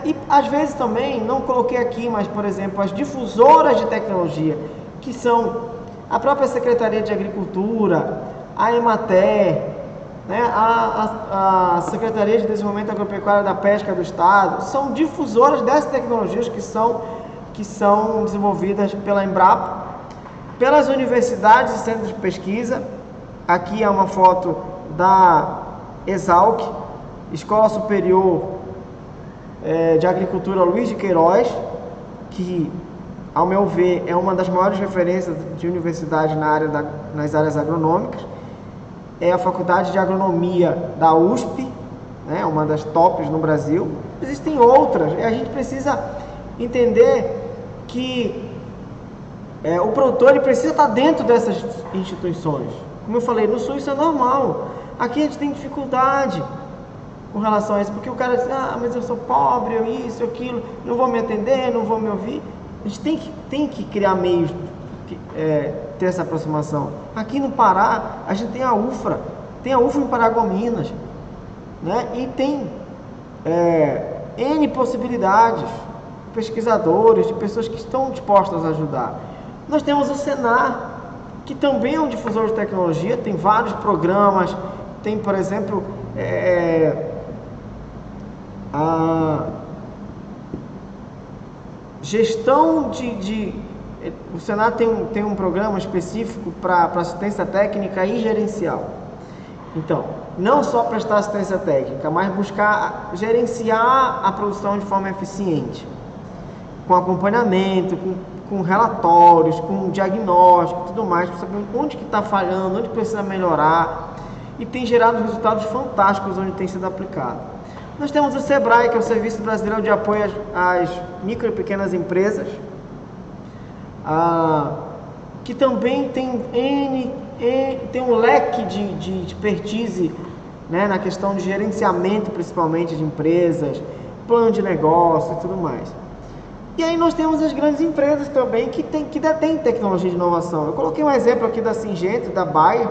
E às vezes também, não coloquei aqui, mas por exemplo, as difusoras de tecnologia, que são a própria Secretaria de Agricultura, a Emater, a Secretaria de Desenvolvimento Agropecuário da Pesca do Estado, são difusoras dessas tecnologias que são desenvolvidas pela Embrapa, pelas universidades e centros de pesquisa. Aqui é uma foto da Exalc, Escola Superior de Agricultura Luiz de Queiroz, que, ao meu ver, é uma das maiores referências de universidade nas áreas agronômicas. É a Faculdade de Agronomia da USP, uma das tops no Brasil. Existem outras, e a gente precisa entender que o produtor ele precisa estar dentro dessas instituições. Como eu falei, no Sul isso é normal. Aqui a gente tem dificuldade com relação a isso, porque o cara diz, mas eu sou pobre, eu isso, aquilo, não vou me atender, não vou me ouvir. A gente tem que criar meios, ter essa aproximação. Aqui no Pará, a gente tem a UFRA em Paragominas, e tem N possibilidades, pesquisadores, de pessoas que estão dispostas a ajudar. Nós temos o Senar, que também é um difusor de tecnologia, tem vários programas, tem, por exemplo, a gestão o Senar tem um programa específico para assistência técnica e gerencial. Então, não só prestar assistência técnica, mas buscar gerenciar a produção de forma eficiente, com acompanhamento, com relatórios, com diagnóstico e tudo mais, para saber onde que está falhando, onde precisa melhorar, e tem gerado resultados fantásticos onde tem sido aplicado. Nós temos o SEBRAE, que é o Serviço Brasileiro de Apoio às Micro e Pequenas Empresas, que também tem um leque de expertise, na questão de gerenciamento, principalmente de empresas, plano de negócio e tudo mais. E aí nós temos as grandes empresas também que detêm tecnologia de inovação. Eu coloquei um exemplo aqui da Syngenta, da Bayer,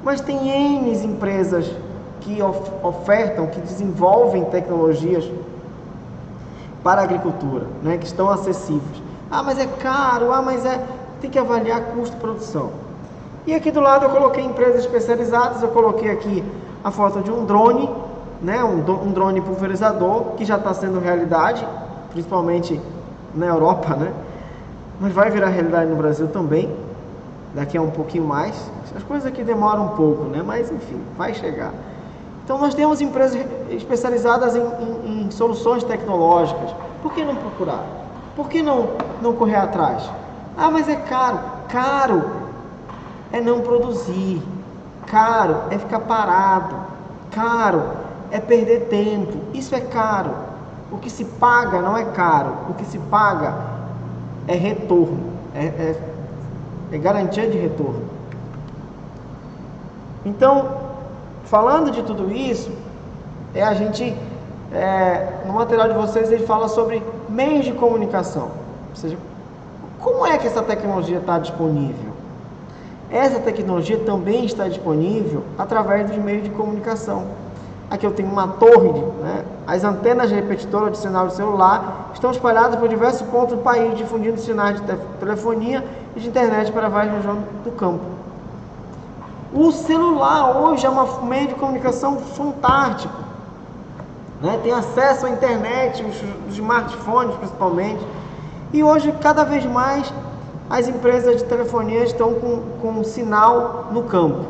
mas tem N empresas que ofertam, que desenvolvem tecnologias para a agricultura, que estão acessíveis. Mas é caro, tem que avaliar custo-produção. E aqui do lado eu coloquei empresas especializadas, eu coloquei aqui a foto de um drone, um drone pulverizador, que já está sendo realidade, principalmente na Europa, mas vai virar realidade no Brasil também, daqui a um pouquinho mais. As coisas aqui demoram um pouco, mas enfim, vai chegar. Então nós temos empresas especializadas em soluções tecnológicas. Por que não procurar? Por que não correr atrás? Mas é caro. Caro é não produzir. Caro é ficar parado. Caro é perder tempo. Isso é caro. O que se paga não é caro. O que se paga é retorno. É garantia de retorno. Então, falando de tudo isso, no material de vocês ele fala sobre meios de comunicação. Ou seja, como é que essa tecnologia está disponível? Essa tecnologia também está disponível através dos meios de comunicação. Aqui eu tenho uma torre, as antenas de repetidora de sinal de celular estão espalhadas por diversos pontos do país, difundindo sinais de telefonia e de internet para várias regiões do campo. O celular hoje é um meio de comunicação fantástico. Tem acesso à internet, os smartphones principalmente. E hoje, cada vez mais, as empresas de telefonia estão com sinal no campo,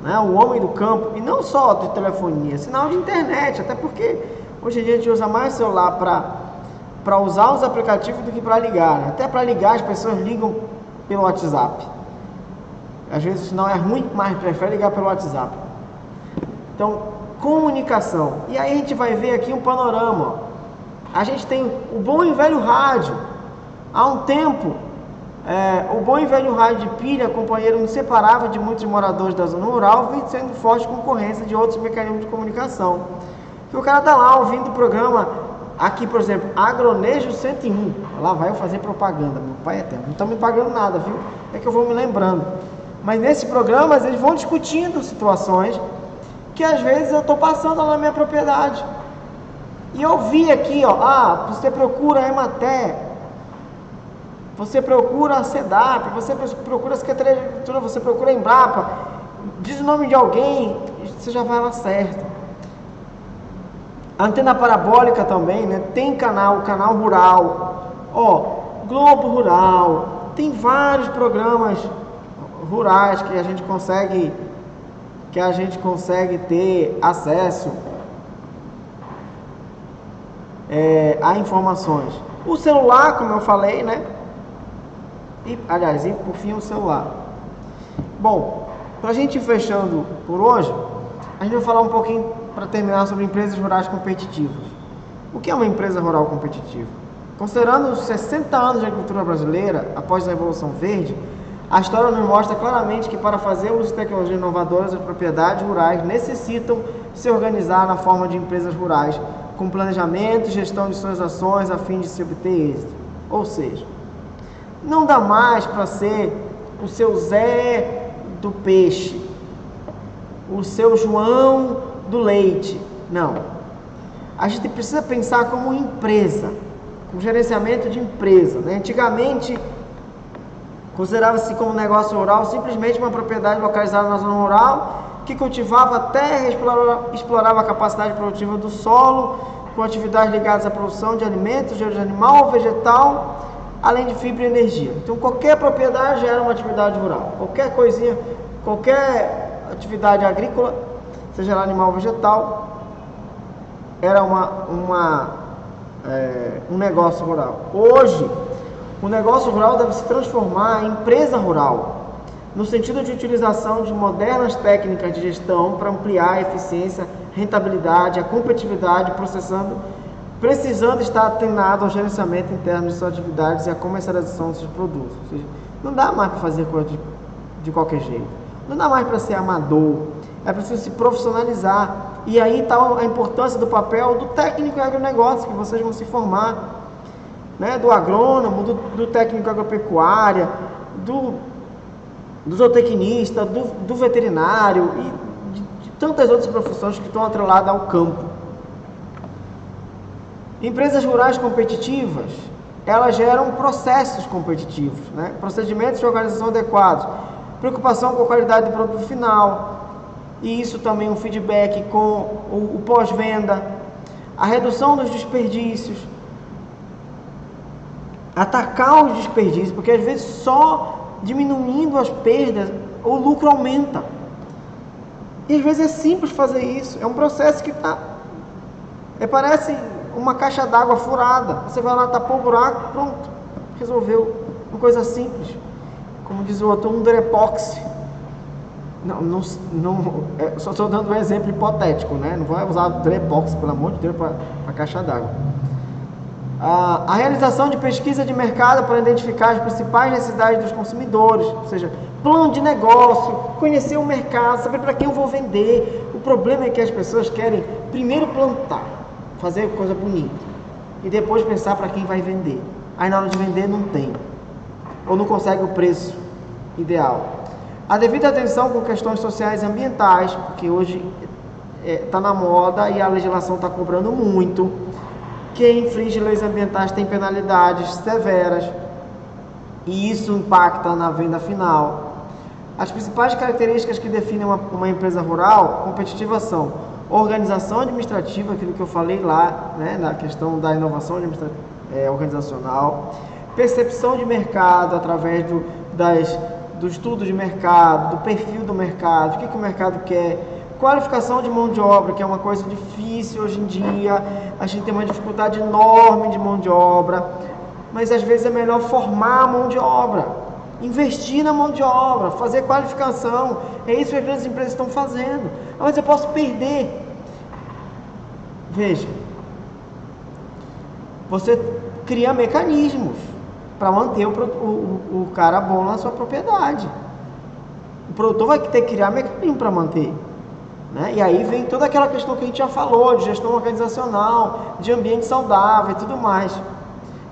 né? O homem do campo, e não só de telefonia, sinal de internet, até porque hoje em dia a gente usa mais celular para usar os aplicativos do que para ligar, né? Até para ligar as pessoas ligam pelo WhatsApp. Às vezes o sinal é ruim, mas prefere ligar pelo WhatsApp. Então, comunicação. E aí a gente vai ver aqui um panorama. A gente tem o bom e velho rádio. Há um tempo, o bom e velho rádio de pilha, companheiro inseparável de muitos moradores da zona rural, vem sendo forte concorrência de outros mecanismos de comunicação. E o cara está lá ouvindo o programa, aqui, por exemplo, Agronejo 101. Lá vai eu fazer propaganda, meu pai é eterno. Não estão me pagando nada, viu? É que eu vou me lembrando. Mas nesse programa, eles vão discutindo situações que às vezes eu estou passando lá na minha propriedade. E eu vi aqui, ó, você procura a Emater, você procura a SEDAP, você procura a Secretaria de Agricultura, você procura a Embrapa, diz o nome de alguém, você já vai lá certo. A antena parabólica também, né? Tem canal rural, Globo Rural, tem vários programas rurais que a gente consegue ter acesso a informações. O celular, como eu falei, né? E por fim o celular. Bom, para a gente ir fechando por hoje, a gente vai falar um pouquinho, para terminar, sobre empresas rurais competitivas. O que é uma empresa rural competitiva? Considerando os 60 anos de agricultura brasileira, após a Revolução Verde, a história nos mostra claramente que para fazer uso de tecnologias inovadoras, as propriedades rurais necessitam se organizar na forma de empresas rurais, com planejamento e gestão de suas ações a fim de se obter êxito. Ou seja, não dá mais para ser o seu Zé do peixe, o seu João do leite. Não. A gente precisa pensar como empresa, com gerenciamento de empresa, né? Antigamente, considerava-se como negócio rural simplesmente uma propriedade localizada na zona rural que cultivava a terra e explorava a capacidade produtiva do solo com atividades ligadas à produção de alimentos, de origem animal ou vegetal, além de fibra e energia. Então, qualquer propriedade era uma atividade rural. Qualquer coisinha, qualquer atividade agrícola, seja ela animal ou vegetal, era um negócio rural. Hoje, o negócio rural deve se transformar em empresa rural, no sentido de utilização de modernas técnicas de gestão para ampliar a eficiência, rentabilidade, a competitividade, precisando estar atenado ao gerenciamento interno de suas atividades e à comercialização de seus produtos. Ou seja, não dá mais para fazer coisa de qualquer jeito. Não dá mais para ser amador. É preciso se profissionalizar. E aí está a importância do papel do técnico em agronegócio, que vocês vão se formar, né? Do agrônomo, do técnico agropecuária, do zootecnista, do veterinário e de tantas outras profissões que estão atreladas ao campo. Empresas rurais competitivas, elas geram processos competitivos, né? Procedimentos de organização adequados, preocupação com a qualidade do produto final, e isso também um feedback com o pós-venda, a redução dos desperdícios, atacar os desperdícios, porque às vezes só diminuindo as perdas o lucro aumenta. E às vezes é simples fazer isso, é um processo que parece uma caixa d'água furada. Você vai lá, tapou o buraco, pronto, resolveu. Uma coisa simples. Como diz o outro, um Durepox. Não, só estou dando um exemplo hipotético, né? Não vai usar Durepox, pelo amor de Deus, para caixa d'água. A realização de pesquisa de mercado para identificar as principais necessidades dos consumidores, ou seja, plano de negócio, conhecer o mercado, saber para quem eu vou vender. O problema é que as pessoas querem primeiro plantar, fazer coisa bonita, e depois pensar para quem vai vender. Aí na hora de vender não tem, ou não consegue o preço ideal. A devida atenção com questões sociais e ambientais, porque hoje está na moda e a legislação está cobrando muito. Quem infringe leis ambientais tem penalidades severas e isso impacta na venda final. As principais características que definem uma empresa rural competitiva são organização administrativa, aquilo que eu falei lá, né, na questão da inovação organizacional, percepção de mercado através do estudo de mercado, do perfil do mercado, o que o mercado quer, qualificação de mão de obra, que é uma coisa difícil hoje em dia, a gente tem uma dificuldade enorme de mão de obra, mas às vezes é melhor formar a mão de obra, investir na mão de obra, fazer qualificação, é isso que as grandes empresas estão fazendo. Mas eu posso perder. Veja, você cria mecanismos para manter o cara bom na sua propriedade. O produtor vai ter que criar mecanismo para manter, né? E aí vem toda aquela questão que a gente já falou, de gestão organizacional, de ambiente saudável e tudo mais.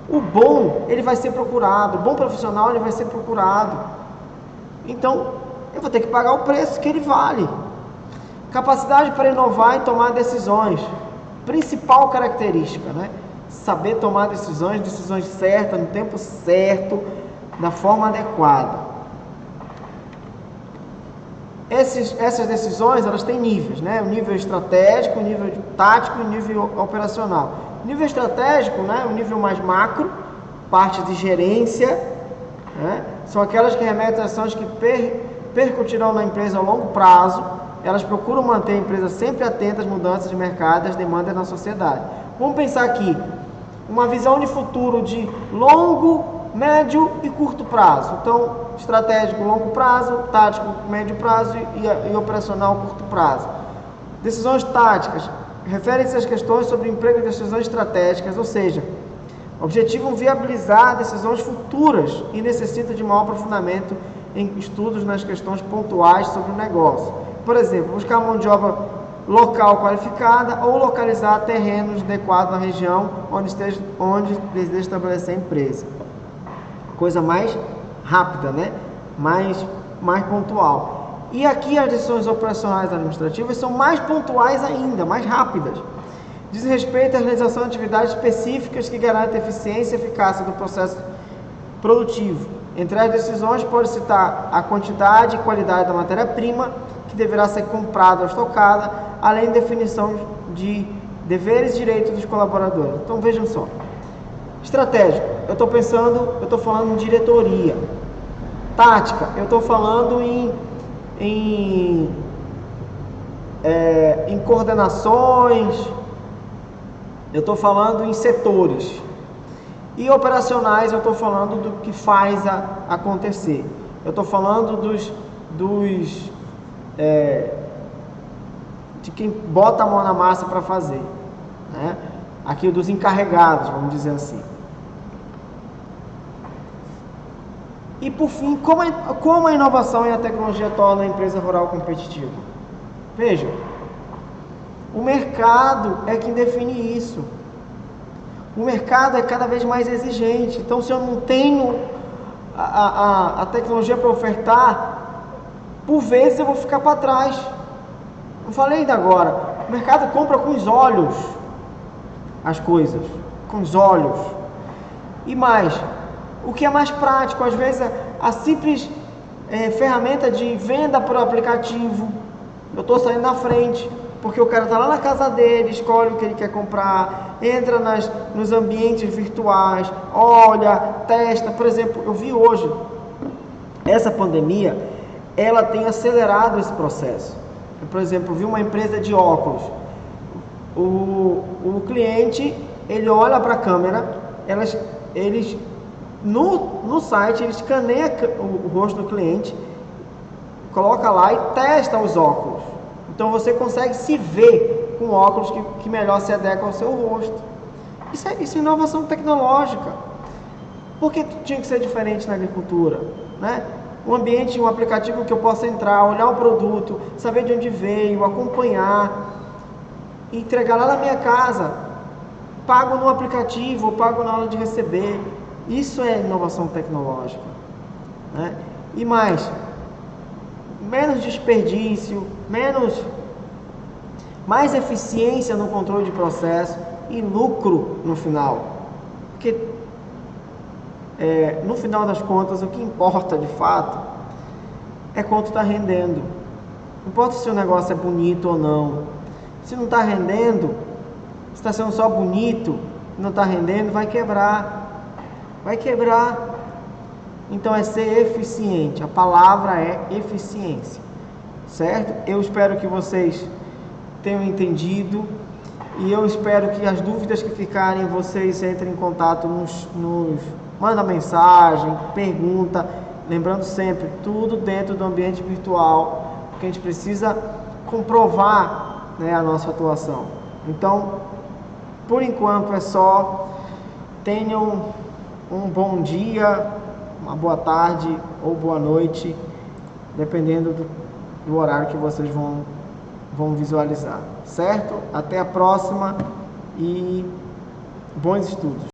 O bom, ele vai ser procurado, o bom profissional, ele vai ser procurado. Então, eu vou ter que pagar o preço que ele vale. Capacidade para inovar e tomar decisões. Principal característica, né? Saber tomar decisões certas, no tempo certo, da forma adequada. Essas decisões, elas têm níveis, né? O nível estratégico, o nível tático e o nível operacional. O nível estratégico, né? O nível mais macro, parte de gerência, né? São aquelas que remetem a ações que percutirão na empresa a longo prazo. Elas procuram manter a empresa sempre atenta às mudanças de mercado e às demandas na sociedade. Vamos pensar aqui, uma visão de futuro de longo, médio e curto prazo. Então, estratégico, longo prazo, tático, médio prazo e operacional, curto prazo. Decisões táticas referem-se às questões sobre emprego e decisões estratégicas, ou seja, objetivam viabilizar decisões futuras e necessitam de maior aprofundamento em estudos nas questões pontuais sobre o negócio. Por exemplo, buscar mão de obra local qualificada ou localizar terrenos adequados na região onde deseja estabelecer a empresa. Coisa mais rápida, né? Mais pontual. E aqui as decisões operacionais administrativas são mais pontuais ainda, mais rápidas. Diz respeito à realização de atividades específicas que garantem a eficiência e eficácia do processo produtivo. Entre as decisões pode citar a quantidade e qualidade da matéria-prima que deverá ser comprada ou estocada, além da definição de deveres e direitos dos colaboradores. Então vejam só. Estratégico, eu estou falando em diretoria. Tática, eu estou falando em coordenações, eu estou falando em setores. E operacionais, eu estou falando do que faz acontecer. Eu estou falando de quem bota a mão na massa para fazer, né? Aqui dos encarregados, vamos dizer assim. E por fim, como a inovação e a tecnologia tornam a empresa rural competitiva? Veja, o mercado é quem define isso. O mercado é cada vez mais exigente. Então, se eu não tenho a tecnologia para ofertar, por vezes eu vou ficar para trás. Eu falei ainda agora, o mercado compra com os olhos as coisas, com os olhos. E mais, o que é mais prático, às vezes a simples ferramenta de venda por aplicativo, eu estou saindo na frente, porque o cara está lá na casa dele, escolhe o que ele quer comprar, entra nos ambientes virtuais, olha, testa. Por exemplo, eu vi hoje, essa pandemia, ela tem acelerado esse processo. Eu, por exemplo, vi uma empresa de óculos, o cliente, ele olha para a câmera, eles no site, ele escaneia o rosto do cliente, coloca lá e testa os óculos. Então você consegue se ver com óculos que melhor se adequam ao seu rosto. Isso é inovação tecnológica. Por que tinha que ser diferente na agricultura, né? Um ambiente, um aplicativo que eu possa entrar, olhar o produto, saber de onde veio, acompanhar, entregar lá na minha casa, pago no aplicativo, pago na hora de receber. Isso é inovação tecnológica, né? E mais, menos desperdício, mais eficiência no controle de processo e lucro no final. Porque no final das contas, o que importa de fato é quanto está rendendo. Não importa se o negócio é bonito ou não. Se não está rendendo, se está sendo só bonito, não está rendendo, vai quebrar. vai quebrar. Então é ser eficiente, a palavra é eficiência, certo? Eu espero que vocês tenham entendido e eu espero que as dúvidas que ficarem, vocês entrem em contato, manda mensagem, pergunta, lembrando sempre, tudo dentro do ambiente virtual, porque a gente precisa comprovar, né, a nossa atuação. Então, por enquanto é só. Tenham um bom dia, uma boa tarde ou boa noite, dependendo do horário que vocês vão visualizar, certo? Até a próxima e bons estudos!